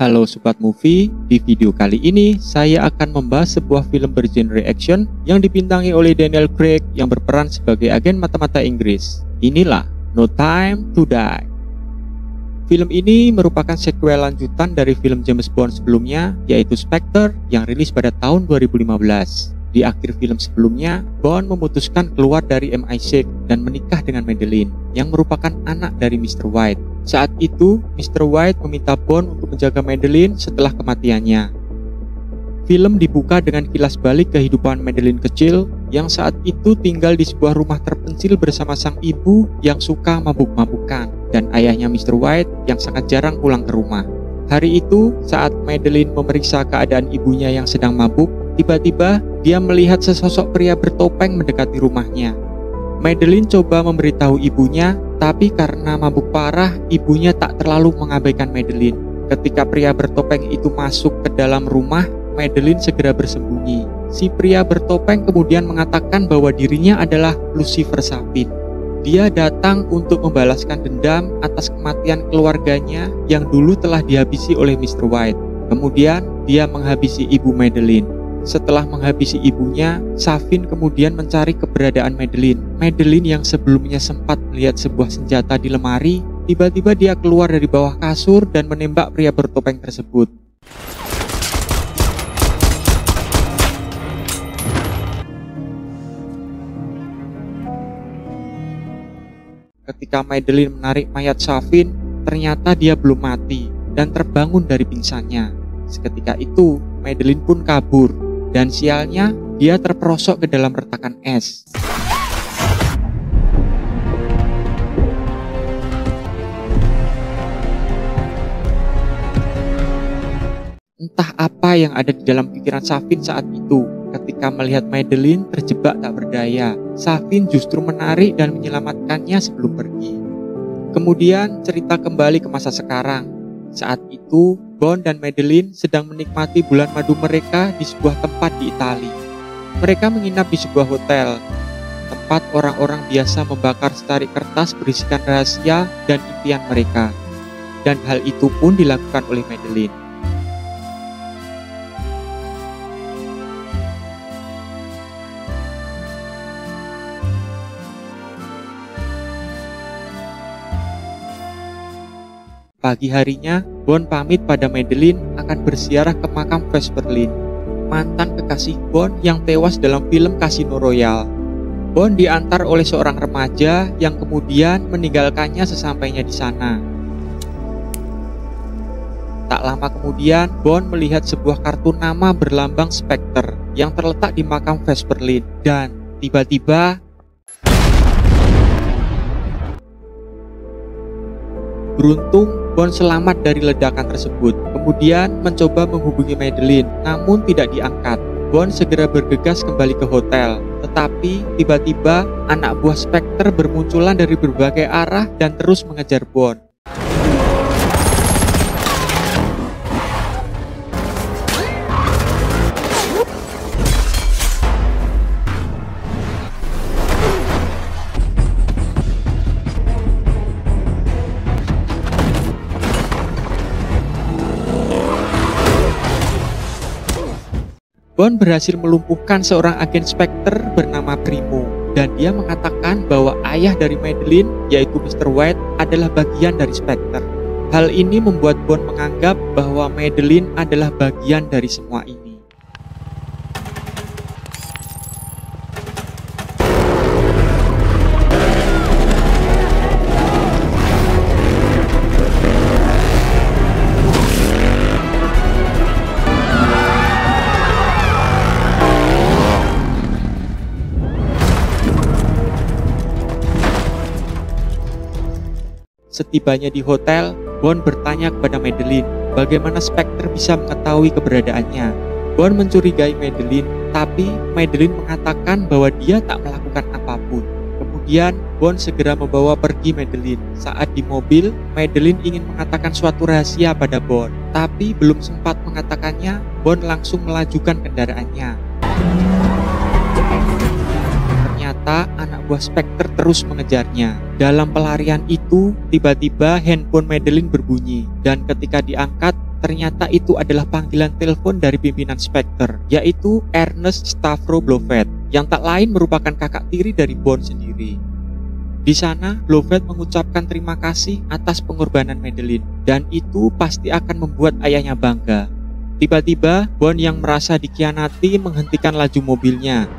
Halo Sobat Movie, di video kali ini saya akan membahas sebuah film bergenre action yang dibintangi oleh Daniel Craig yang berperan sebagai agen mata-mata Inggris. Inilah No Time to Die. Film ini merupakan sequel lanjutan dari film James Bond sebelumnya, yaitu Spectre yang rilis pada tahun 2015. Di akhir film sebelumnya, Bond memutuskan keluar dari MI6 dan menikah dengan Madeleine yang merupakan anak dari Mr. White. Saat itu, Mr. White meminta Bond untuk menjaga Madeleine setelah kematiannya. Film dibuka dengan kilas balik kehidupan Madeleine kecil yang saat itu tinggal di sebuah rumah terpencil bersama sang ibu yang suka mabuk-mabukan dan ayahnya Mr. White yang sangat jarang pulang ke rumah. Hari itu, saat Madeleine memeriksa keadaan ibunya yang sedang mabuk, tiba-tiba dia melihat sesosok pria bertopeng mendekati rumahnya. Madeleine coba memberitahu ibunya, tapi karena mabuk parah, ibunya tak terlalu mengabaikan Madeleine. Ketika pria bertopeng itu masuk ke dalam rumah, Madeleine segera bersembunyi. Si pria bertopeng kemudian mengatakan bahwa dirinya adalah Lucifer Sabin. Dia datang untuk membalaskan dendam atas kematian keluarganya yang dulu telah dihabisi oleh Mr. White. Kemudian dia menghabisi ibu Madeleine. Setelah menghabisi ibunya, Sabin kemudian mencari keberadaan Madeleine. Madeleine yang sebelumnya sempat melihat sebuah senjata di lemari, tiba-tiba dia keluar dari bawah kasur dan menembak pria bertopeng tersebut. Ketika Madeleine menarik mayat Sabin, ternyata dia belum mati dan terbangun dari pingsannya. Seketika itu, Madeleine pun kabur. Dan sialnya, dia terperosok ke dalam retakan es. Entah apa yang ada di dalam pikiran Sabin saat itu. Ketika melihat Madeleine terjebak tak berdaya, Sabin justru menarik dan menyelamatkannya sebelum pergi. Kemudian cerita kembali ke masa sekarang. Saat itu, Bond dan Madeleine sedang menikmati bulan madu mereka di sebuah tempat di Italia. Mereka menginap di sebuah hotel, tempat orang-orang biasa membakar setarik kertas berisikan rahasia dan impian mereka. Dan hal itu pun dilakukan oleh Madeleine. Pagi harinya, Bond pamit pada Madeleine akan berziarah ke makam Vesperlin, mantan kekasih Bond yang tewas dalam film Casino Royale. Bond diantar oleh seorang remaja yang kemudian meninggalkannya sesampainya di sana. Tak lama kemudian, Bond melihat sebuah kartu nama berlambang Spectre yang terletak di makam Vesperlin dan tiba-tiba beruntung, Bond selamat dari ledakan tersebut. Kemudian mencoba menghubungi Madeleine, namun tidak diangkat. Bond segera bergegas kembali ke hotel. Tetapi tiba-tiba anak buah Spectre bermunculan dari berbagai arah dan terus mengejar Bond. Bond berhasil melumpuhkan seorang agen Spectre bernama Primo, dan dia mengatakan bahwa ayah dari Madeleine, yaitu Mr. White, adalah bagian dari Spectre. Hal ini membuat Bond menganggap bahwa Madeleine adalah bagian dari semua ini. Setibanya di hotel, Bond bertanya kepada Madeleine bagaimana Spectre bisa mengetahui keberadaannya. Bond mencurigai Madeleine, tapi Madeleine mengatakan bahwa dia tak melakukan apapun. Kemudian Bond segera membawa pergi Madeleine. Saat di mobil, Madeleine ingin mengatakan suatu rahasia pada Bond, tapi belum sempat mengatakannya, Bond langsung melajukan kendaraannya. Ternyata anak buah Spectre terus mengejarnya. Dalam pelarian itu, tiba-tiba handphone Madeleine berbunyi, dan ketika diangkat, ternyata itu adalah panggilan telepon dari pimpinan Spectre, yaitu Ernest Stavro Blofeld, yang tak lain merupakan kakak tiri dari Bond sendiri. Di sana, Blofeld mengucapkan terima kasih atas pengorbanan Madeleine, dan itu pasti akan membuat ayahnya bangga. Tiba-tiba, Bond yang merasa dikhianati menghentikan laju mobilnya.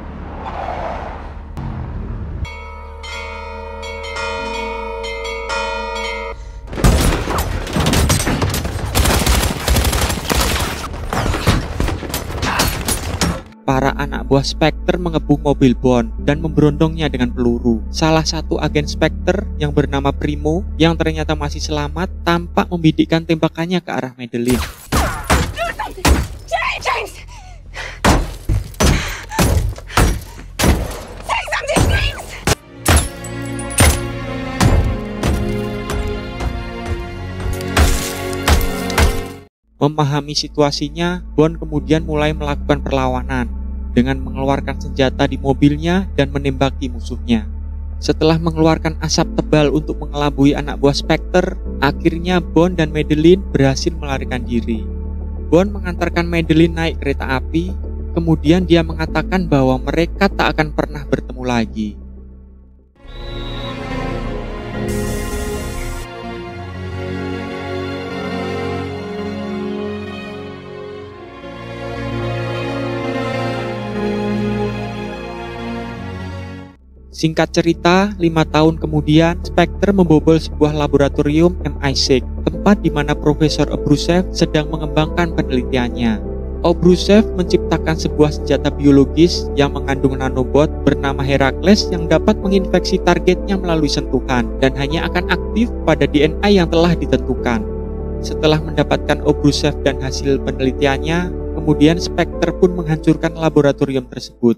Para anak buah Spectre mengebuk mobil Bond dan memberondongnya dengan peluru. Salah satu agen Spectre yang bernama Primo, yang ternyata masih selamat, tampak membidikkan tembakannya ke arah Madeleine. James! Say something, James! Memahami situasinya, Bond kemudian mulai melakukan perlawanan dengan mengeluarkan senjata di mobilnya dan menembaki musuhnya. Setelah mengeluarkan asap tebal untuk mengelabui anak buah Spectre, akhirnya Bond dan Madeleine berhasil melarikan diri. Bond mengantarkan Madeleine naik kereta api, kemudian dia mengatakan bahwa mereka tak akan pernah bertemu lagi. Singkat cerita, 5 tahun kemudian, Spectre membobol sebuah laboratorium MI6, tempat di mana Profesor Obruchev sedang mengembangkan penelitiannya. Obruchev menciptakan sebuah senjata biologis yang mengandung nanobot bernama Herakles yang dapat menginfeksi targetnya melalui sentuhan dan hanya akan aktif pada DNA yang telah ditentukan. Setelah mendapatkan Obruchev dan hasil penelitiannya, kemudian Spectre pun menghancurkan laboratorium tersebut.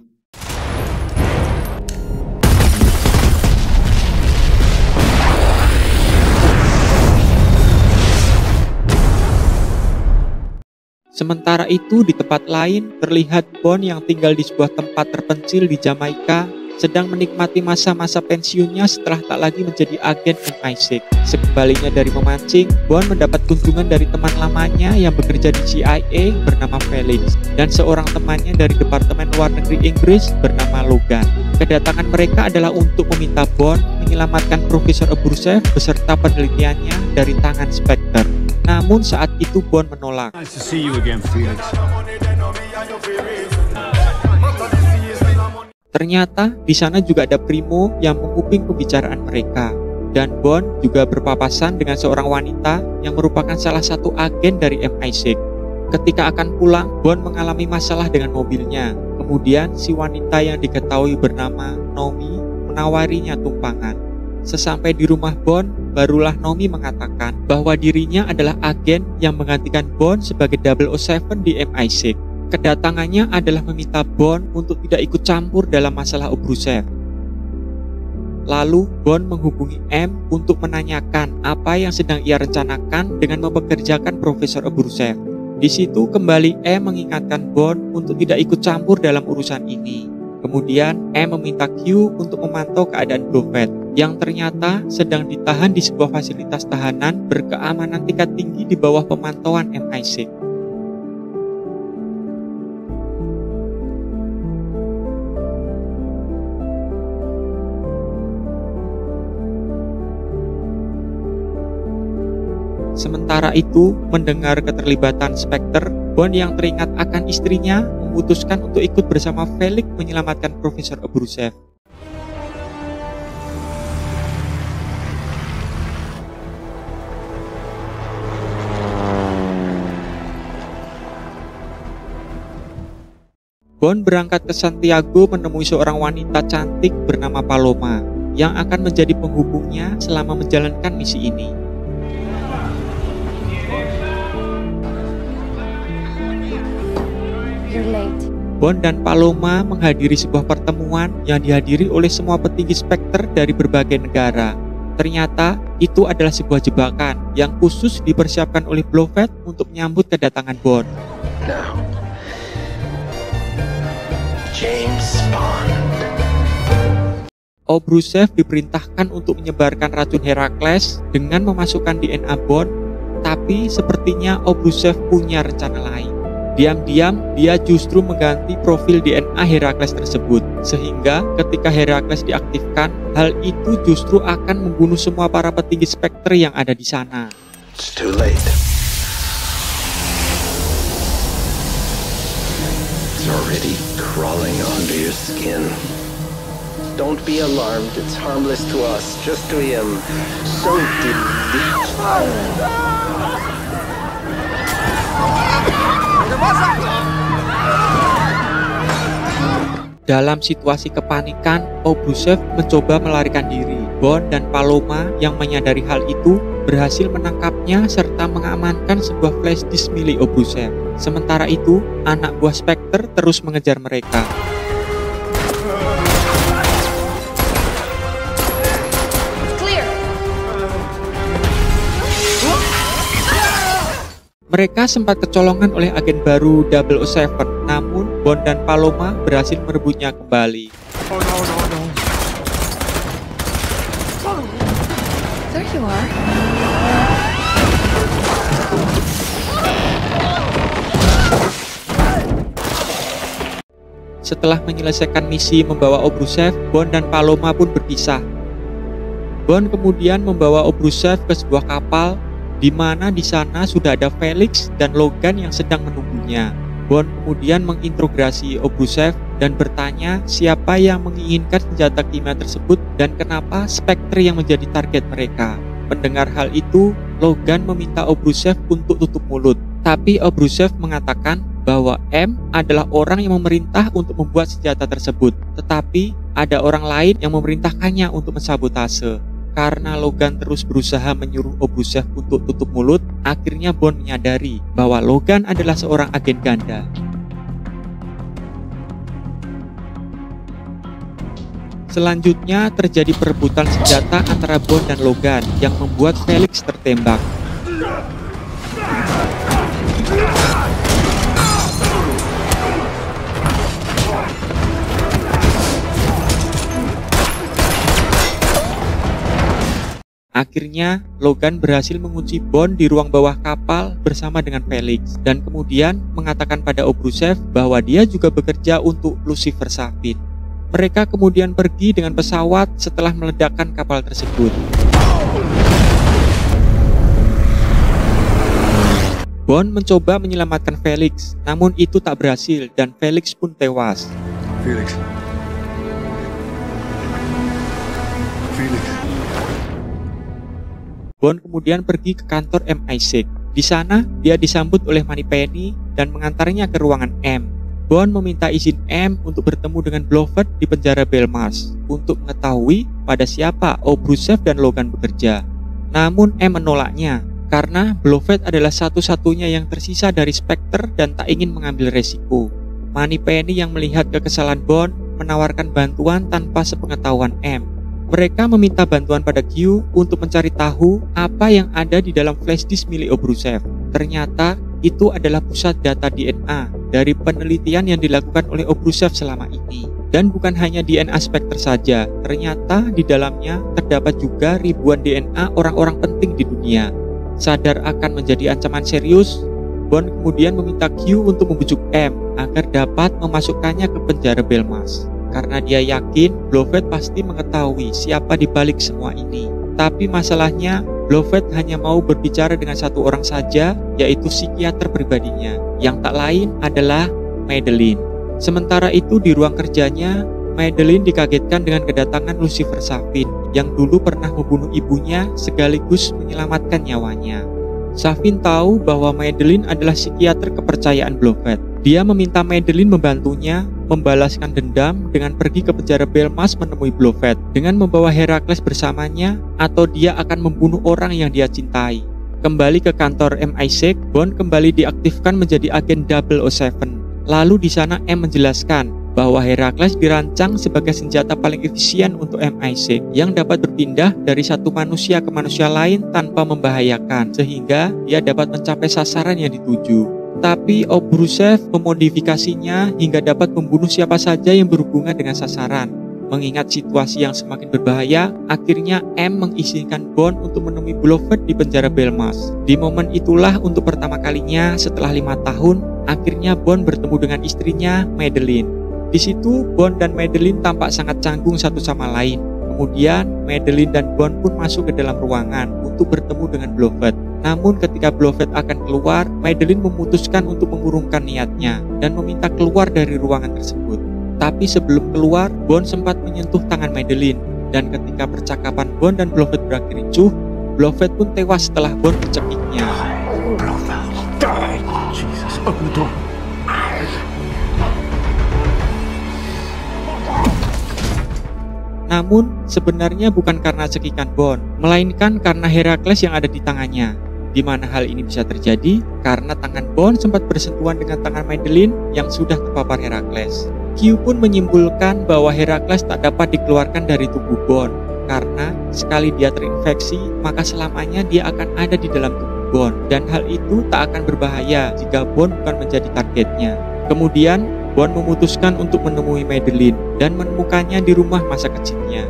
Sementara itu, di tempat lain, terlihat Bond yang tinggal di sebuah tempat terpencil di Jamaika sedang menikmati masa-masa pensiunnya setelah tak lagi menjadi agen MI6. Sekembalinya dari memancing, Bond mendapat kunjungan dari teman lamanya yang bekerja di CIA bernama Felix dan seorang temannya dari Departemen Luar Negeri Inggris bernama Logan. Kedatangan mereka adalah untuk meminta Bond menyelamatkan Profesor Obruchev beserta penelitiannya dari tangan Spectre. Namun saat itu Bond menolak. Nice to see you again, Felix. Ternyata di sana juga ada Primo yang menguping pembicaraan mereka. Dan Bond juga berpapasan dengan seorang wanita yang merupakan salah satu agen dari MI6. Ketika akan pulang, Bond mengalami masalah dengan mobilnya. Kemudian si wanita yang diketahui bernama Nomi menawarinya tumpangan. Sesampai di rumah Bond, barulah Nomi mengatakan bahwa dirinya adalah agen yang menggantikan Bond sebagai 007 di MI6. Kedatangannya adalah meminta Bond untuk tidak ikut campur dalam masalah Obruchev. Lalu Bond menghubungi M untuk menanyakan apa yang sedang ia rencanakan dengan mempekerjakan Profesor Obruchev. Di situ kembali M mengingatkan Bond untuk tidak ikut campur dalam urusan ini. Kemudian M meminta Q untuk memantau keadaan Blofeld yang ternyata sedang ditahan di sebuah fasilitas tahanan berkeamanan tingkat tinggi di bawah pemantauan MI6. Sementara itu, mendengar keterlibatan Spectre, Bond yang teringat akan istrinya memutuskan untuk ikut bersama Felix menyelamatkan Profesor Obruchev. Bond berangkat ke Santiago menemui seorang wanita cantik bernama Paloma yang akan menjadi penghubungnya selama menjalankan misi ini. Bond dan Paloma menghadiri sebuah pertemuan yang dihadiri oleh semua petinggi Spectre dari berbagai negara. Ternyata itu adalah sebuah jebakan yang khusus dipersiapkan oleh Blofeld untuk menyambut kedatangan Bond. Now, James Bond. Obruchev diperintahkan untuk menyebarkan racun Herakles dengan memasukkan DNA Bond Tapi sepertinya Obrushev punya rencana lain. Diam-diam dia justru mengganti profil DNA Herakles tersebut, sehingga ketika Herakles diaktifkan, hal itu justru akan membunuh semua para petinggi Spectre yang ada di sana. It's too late. It's already crawling under your skin. Don't be alarmed, it's harmless to us, just to him. So deep. Dalam situasi kepanikan, Obrushev mencoba melarikan diri. Bond dan Paloma yang menyadari hal itu berhasil menangkapnya serta mengamankan sebuah flash disk milik Obrushev. Sementara itu, anak buah Spectre terus mengejar mereka. Mereka sempat kecolongan oleh agen baru 007, namun Bond dan Paloma berhasil merebutnya kembali. There you are. Setelah menyelesaikan misi membawa Obrushev, Bond dan Paloma pun berpisah. Bond kemudian membawa Obrushev ke sebuah kapal di mana di sana sudah ada Felix dan Logan yang sedang menunggunya. Bond kemudian menginterogasi Obrushev dan bertanya siapa yang menginginkan senjata kimia tersebut dan kenapa Spectre yang menjadi target mereka. Mendengar hal itu, Logan meminta Obrushev untuk tutup mulut. Tapi Obrushev mengatakan bahwa M adalah orang yang memerintah untuk membuat senjata tersebut, tetapi ada orang lain yang memerintahkannya untuk mensabotase. Karena Logan terus berusaha menyuruh Obrushev untuk tutup mulut, akhirnya Bond menyadari bahwa Logan adalah seorang agen ganda. Selanjutnya terjadi perebutan senjata antara Bond dan Logan yang membuat Felix tertembak. Akhirnya, Logan berhasil mengunci Bond di ruang bawah kapal bersama dengan Felix dan kemudian mengatakan pada Obrushev bahwa dia juga bekerja untuk Lucifer Safin. Mereka kemudian pergi dengan pesawat setelah meledakkan kapal tersebut. Bond mencoba menyelamatkan Felix, namun itu tak berhasil dan Felix pun tewas. Felix. Bond kemudian pergi ke kantor MI6. Di sana, dia disambut oleh Moneypenny dan mengantarnya ke ruangan M. Bond meminta izin M untuk bertemu dengan Blofeld di penjara Belmarsh untuk mengetahui pada siapa Obrushev dan Logan bekerja. Namun M menolaknya karena Blofeld adalah satu-satunya yang tersisa dari Spectre dan tak ingin mengambil resiko. Moneypenny yang melihat kekesalan Bond menawarkan bantuan tanpa sepengetahuan M. Mereka meminta bantuan pada Q untuk mencari tahu apa yang ada di dalam flash disk milik Obrushev. Ternyata itu adalah pusat data DNA dari penelitian yang dilakukan oleh Obrushev selama ini. Dan bukan hanya DNA Spectre saja, ternyata di dalamnya terdapat juga ribuan DNA orang-orang penting di dunia. Sadar akan menjadi ancaman serius, Bond kemudian meminta Q untuk membujuk M agar dapat memasukkannya ke penjara Belmarsh. Karena dia yakin Blofeld pasti mengetahui siapa di balik semua ini. Tapi masalahnya, Blofeld hanya mau berbicara dengan satu orang saja, yaitu psikiater pribadinya, yang tak lain adalah Madeleine. Sementara itu di ruang kerjanya, Madeleine dikagetkan dengan kedatangan Lucifer Safin, yang dulu pernah membunuh ibunya sekaligus menyelamatkan nyawanya. Safin tahu bahwa Madeleine adalah psikiater kepercayaan Blofeld. Dia meminta Madeleine membantunya membalaskan dendam dengan pergi ke penjara Belmarsh menemui Blofeld dengan membawa Herakles bersamanya, atau dia akan membunuh orang yang dia cintai. Kembali ke kantor MI6, Bond kembali diaktifkan menjadi agen 007. Lalu di sana M menjelaskan bahwa Herakles dirancang sebagai senjata paling efisien untuk MI6 yang dapat berpindah dari satu manusia ke manusia lain tanpa membahayakan, sehingga dia dapat mencapai sasaran yang dituju. Tapi Obrushev memodifikasinya hingga dapat membunuh siapa saja yang berhubungan dengan sasaran. Mengingat situasi yang semakin berbahaya, akhirnya M mengizinkan Bond untuk menemui Blofeld di penjara Belmarsh. Di momen itulah untuk pertama kalinya setelah 5 tahun, akhirnya Bond bertemu dengan istrinya, Madeleine. Di situ Bond dan Madeleine tampak sangat canggung satu sama lain. Kemudian Madeleine dan Bond pun masuk ke dalam ruangan untuk bertemu dengan Blofeld. Namun ketika Blofeld akan keluar, Madeleine memutuskan untuk mengurungkan niatnya dan meminta keluar dari ruangan tersebut. Tapi sebelum keluar, Bond sempat menyentuh tangan Madeleine, dan ketika percakapan Bond dan Blofeld berakhir ricuh, Blofeld pun tewas setelah Bond mencekiknya. Jesus, open the door. Namun sebenarnya bukan karena cekikan Bond, melainkan karena Herakles yang ada di tangannya. Di mana hal ini bisa terjadi? Karena tangan Bond sempat bersentuhan dengan tangan Madeleine yang sudah terpapar Herakles. Q pun menyimpulkan bahwa Herakles tak dapat dikeluarkan dari tubuh Bond, karena sekali dia terinfeksi, maka selamanya dia akan ada di dalam tubuh Bond, dan hal itu tak akan berbahaya jika Bond bukan menjadi targetnya. Kemudian, Bond memutuskan untuk menemui Madeleine dan menemukannya di rumah masa kecilnya.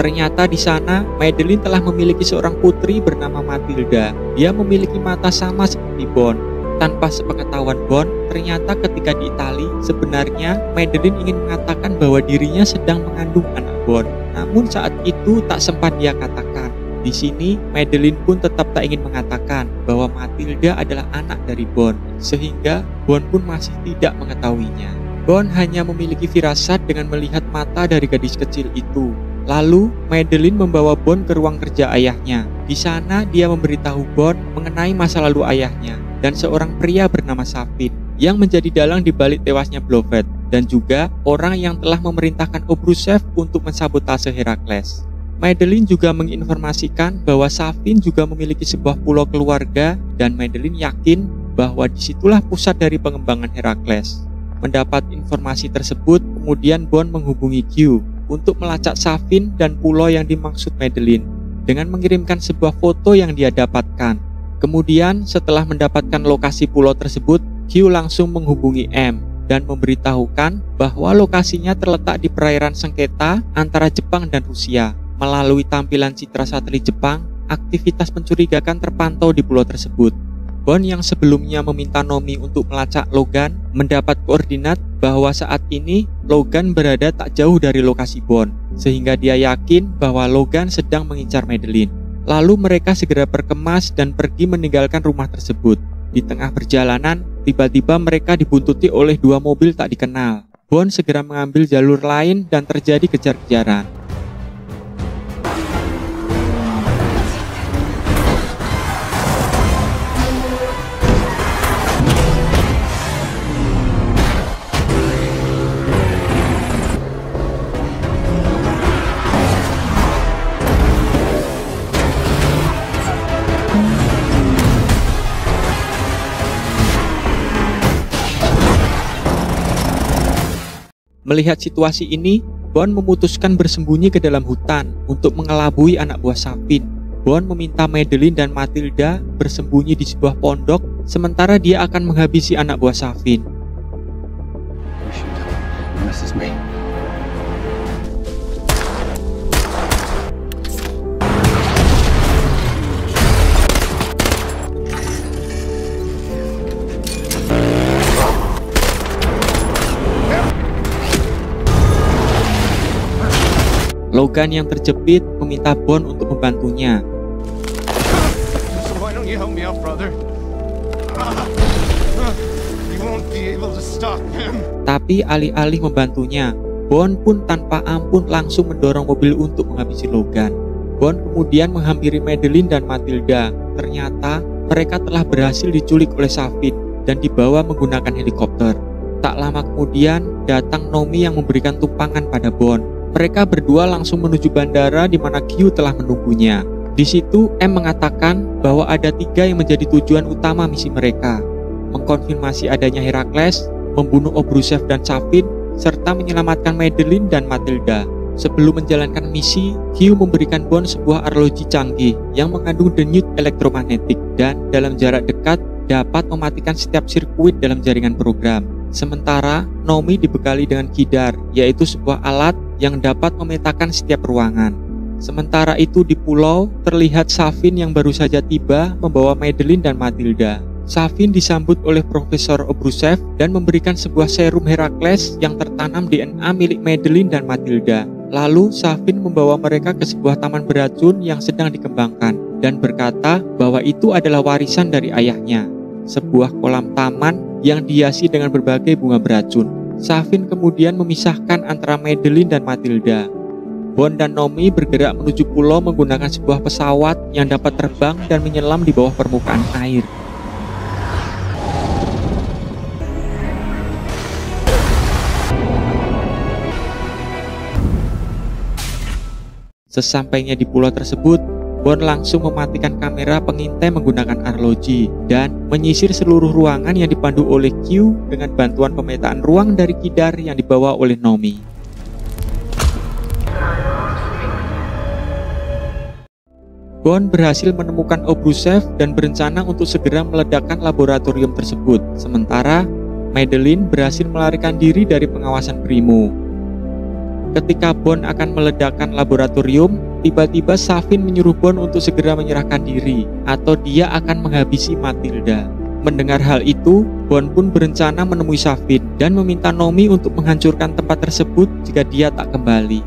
Ternyata di sana, Madeleine telah memiliki seorang putri bernama Matilda. Dia memiliki mata sama seperti Bond. Tanpa sepengetahuan Bond, ternyata ketika di Itali, sebenarnya Madeleine ingin mengatakan bahwa dirinya sedang mengandung anak Bond. Namun saat itu tak sempat dia katakan. Di sini, Madeleine pun tetap tak ingin mengatakan bahwa Matilda adalah anak dari Bond, sehingga Bond pun masih tidak mengetahuinya. Bond hanya memiliki firasat dengan melihat mata dari gadis kecil itu. Lalu, Madeleine membawa Bond ke ruang kerja ayahnya. Di sana, dia memberitahu Bond mengenai masa lalu ayahnya dan seorang pria bernama Safin yang menjadi dalang di balik tewasnya Blofeld, dan juga orang yang telah memerintahkan Obrushev untuk mensabotase Herakles. Madeleine juga menginformasikan bahwa Safin juga memiliki sebuah pulau keluarga, dan Madeleine yakin bahwa disitulah pusat dari pengembangan Herakles. Mendapat informasi tersebut, kemudian Bond menghubungi Q untuk melacak Safin dan pulau yang dimaksud Madeleine dengan mengirimkan sebuah foto yang dia dapatkan. Kemudian setelah mendapatkan lokasi pulau tersebut, Q langsung menghubungi M dan memberitahukan bahwa lokasinya terletak di perairan sengketa antara Jepang dan Rusia. Melalui tampilan citra satelit Jepang, aktivitas mencurigakan terpantau di pulau tersebut. Bond yang sebelumnya meminta Nomi untuk melacak Logan mendapat koordinat bahwa saat ini Logan berada tak jauh dari lokasi Bond, sehingga dia yakin bahwa Logan sedang mengincar Madeleine. Lalu mereka segera berkemas dan pergi meninggalkan rumah tersebut. Di tengah perjalanan, tiba-tiba mereka dibuntuti oleh 2 mobil tak dikenal. Bond segera mengambil jalur lain dan terjadi kejar-kejaran. Melihat situasi ini, Bond memutuskan bersembunyi ke dalam hutan untuk mengelabui anak buah Safin. Bond meminta Madeleine dan Matilda bersembunyi di sebuah pondok, sementara dia akan menghabisi anak buah Safin. Logan yang terjepit meminta Bond untuk membantunya. So why don't you help me out, brother? You won't be able to stop him. Tapi alih-alih membantunya, Bond pun tanpa ampun langsung mendorong mobil untuk menghabisi Logan. Bond kemudian menghampiri Madeleine dan Matilda. Ternyata mereka telah berhasil diculik oleh Safin dan dibawa menggunakan helikopter. Tak lama kemudian datang Nomi yang memberikan tumpangan pada Bond. Mereka berdua langsung menuju bandara di mana Q telah menunggunya. Di situ M mengatakan bahwa ada 3 yang menjadi tujuan utama misi mereka: mengkonfirmasi adanya Herakles, membunuh Obrushev dan Safin, serta menyelamatkan Madeleine dan Matilda. Sebelum menjalankan misi, Q memberikan Bond sebuah arloji canggih yang mengandung denyut elektromagnetik dan dalam jarak dekat dapat mematikan setiap sirkuit dalam jaringan program. Sementara Nomi dibekali dengan Kidar, yaitu sebuah alat yang dapat memetakan setiap ruangan. Sementara itu di pulau, terlihat Safin yang baru saja tiba membawa Madeline dan Matilda. Safin disambut oleh Profesor Obruchev dan memberikan sebuah serum Herakles yang tertanam DNA milik Madeline dan Matilda. Lalu Safin membawa mereka ke sebuah taman beracun yang sedang dikembangkan dan berkata bahwa itu adalah warisan dari ayahnya, sebuah kolam taman yang dihiasi dengan berbagai bunga beracun. Safin kemudian memisahkan antara Madeline dan Matilda. Bond dan Nomi bergerak menuju pulau menggunakan sebuah pesawat yang dapat terbang dan menyelam di bawah permukaan air. Sesampainya di pulau tersebut, Bond langsung mematikan kamera pengintai menggunakan arloji dan menyisir seluruh ruangan yang dipandu oleh Q dengan bantuan pemetaan ruang dari Kidar yang dibawa oleh Nomi. Bond berhasil menemukan Obruchev dan berencana untuk segera meledakkan laboratorium tersebut. Sementara Madeline berhasil melarikan diri dari pengawasan Primo. Ketika Bond akan meledakkan laboratorium, tiba-tiba Safin menyuruh Bond untuk segera menyerahkan diri atau dia akan menghabisi Matilda. Mendengar hal itu, Bond pun berencana menemui Safin dan meminta Nomi untuk menghancurkan tempat tersebut jika dia tak kembali.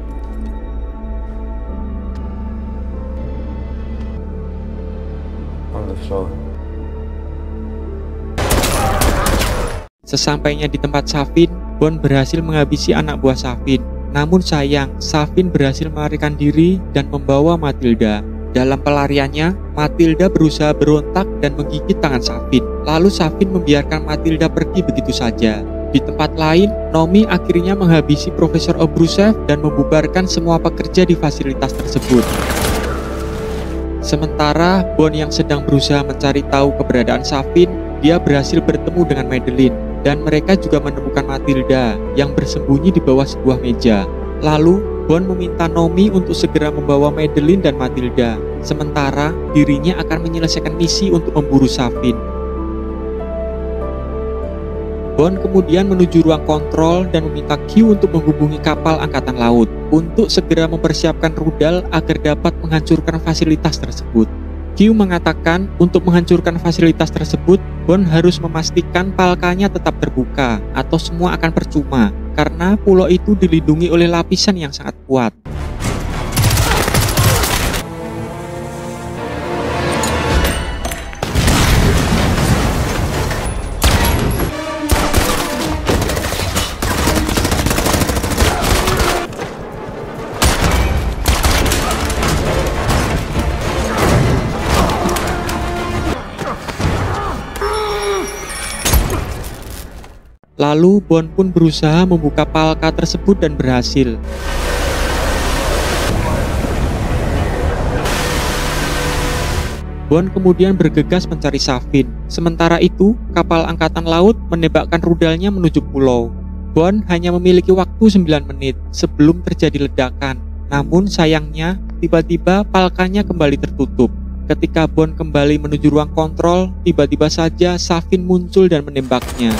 Sesampainya di tempat Safin, Bond berhasil menghabisi anak buah Safin. Namun sayang, Safin berhasil melarikan diri dan membawa Matilda. Dalam pelariannya, Matilda berusaha berontak dan menggigit tangan Safin. Lalu Safin membiarkan Matilda pergi begitu saja. Di tempat lain, Nomi akhirnya menghabisi Profesor Obruchev dan membubarkan semua pekerja di fasilitas tersebut. Sementara Bond yang sedang berusaha mencari tahu keberadaan Safin, dia berhasil bertemu dengan Madeline dan mereka juga menemukan Matilda yang bersembunyi di bawah sebuah meja. Lalu Bond meminta Nomi untuk segera membawa Madeline dan Matilda, sementara dirinya akan menyelesaikan misi untuk memburu Safin. Bond kemudian menuju ruang kontrol dan meminta Q untuk menghubungi kapal angkatan laut untuk segera mempersiapkan rudal agar dapat menghancurkan fasilitas tersebut. Q mengatakan untuk menghancurkan fasilitas tersebut, Bond harus memastikan palkanya tetap terbuka atau semua akan percuma karena pulau itu dilindungi oleh lapisan yang sangat kuat. Lalu Bond pun berusaha membuka palka tersebut dan berhasil. Bond kemudian bergegas mencari Safin. Sementara itu, kapal angkatan laut menembakkan rudalnya menuju pulau. Bond hanya memiliki waktu 9 menit sebelum terjadi ledakan. Namun sayangnya, tiba-tiba palkanya kembali tertutup. Ketika Bond kembali menuju ruang kontrol, tiba-tiba saja Safin muncul dan menembaknya.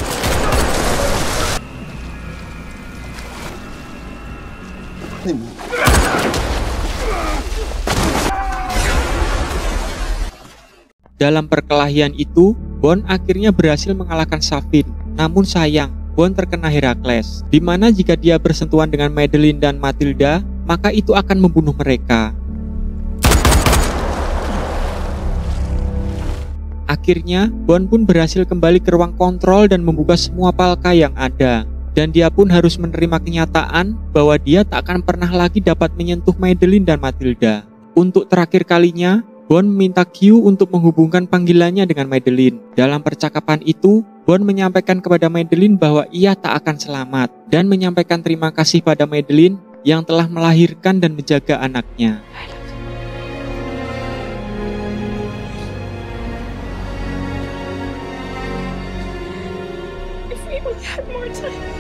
Dalam perkelahian itu, Bond akhirnya berhasil mengalahkan Safin. Namun sayang, Bond terkena Herakles, di mana jika dia bersentuhan dengan Madeline dan Matilda, maka itu akan membunuh mereka. Akhirnya, Bond pun berhasil kembali ke ruang kontrol dan membuka semua palka yang ada. Dan dia pun harus menerima kenyataan bahwa dia tak akan pernah lagi dapat menyentuh Madeline dan Matilda. Untuk terakhir kalinya, Bond meminta Q untuk menghubungkan panggilannya dengan Madeline. Dalam percakapan itu, Bond menyampaikan kepada Madeline bahwa ia tak akan selamat dan menyampaikan terima kasih pada Madeline yang telah melahirkan dan menjaga anaknya. If we only had more time.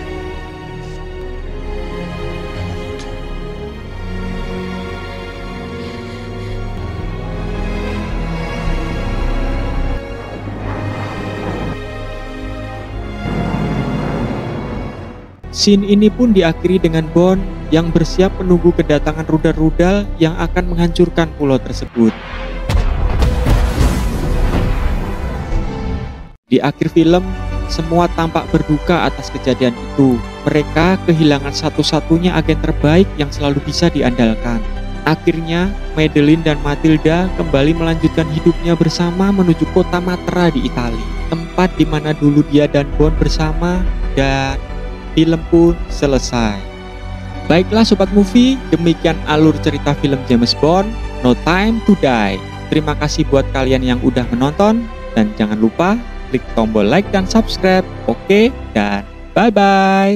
Scene ini pun diakhiri dengan Bond yang bersiap menunggu kedatangan rudal-rudal yang akan menghancurkan pulau tersebut. Di akhir film, semua tampak berduka atas kejadian itu. Mereka kehilangan satu-satunya agen terbaik yang selalu bisa diandalkan. Akhirnya, Madeline dan Matilda kembali melanjutkan hidupnya bersama menuju kota Matra di Italia, tempat di mana dulu dia dan Bond bersama, dan film pun selesai. Baiklah Sobat Movie, demikian alur cerita film James Bond, No Time to Die. Terima kasih buat kalian yang udah menonton, dan jangan lupa klik tombol like dan subscribe. Oke, dan bye-bye.